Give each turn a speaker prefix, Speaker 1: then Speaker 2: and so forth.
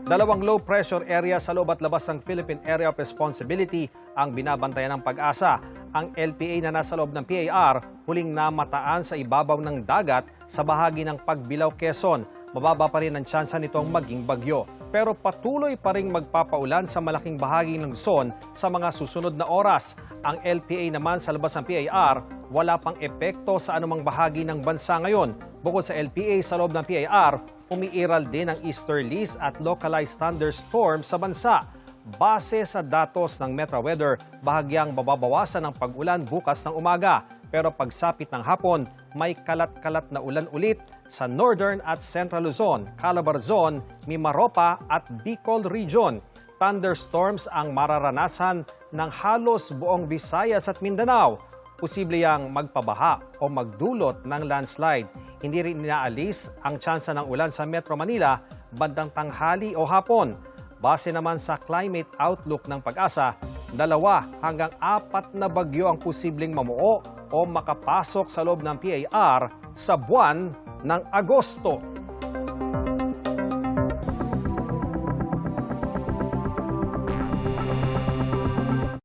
Speaker 1: Dalawang low pressure area sa loob at labas ng Philippine Area of Responsibility ang binabantayan ng Pag-asa. Ang LPA na nasa loob ng PAR huling namataan sa ibabaw ng dagat sa bahagi ng Pagbilao, Quezon. Mababa pa rin ang tsansa nitong maging bagyo. Pero patuloy pa rin magpapaulan sa malaking bahagi ng Luzon sa mga susunod na oras. Ang LPA naman sa labas ng PAR, wala pang epekto sa anumang bahagi ng bansa ngayon. Bukod sa LPA sa loob ng PAR, umiiral din ang easterlies at localized thunderstorms sa bansa. Base sa datos ng Metro Weather, bahagyang mababawasan ang pag-ulan bukas ng umaga. Pero pagsapit ng hapon, may kalat-kalat na ulan ulit sa Northern at Central Luzon, Calabarzon, Mimaropa at Bicol Region. Thunderstorms ang mararanasan ng halos buong Visayas at Mindanao. Posible yang magpabaha o magdulot ng landslide. Hindi rin inaalis ang tsansa ng ulan sa Metro Manila bandang tanghali o hapon. Base naman sa climate outlook ng Pag-asa, 2 hanggang 4 na bagyo ang posibleng mamuo o makapasok sa loob ng PAR sa buwan ng Agosto.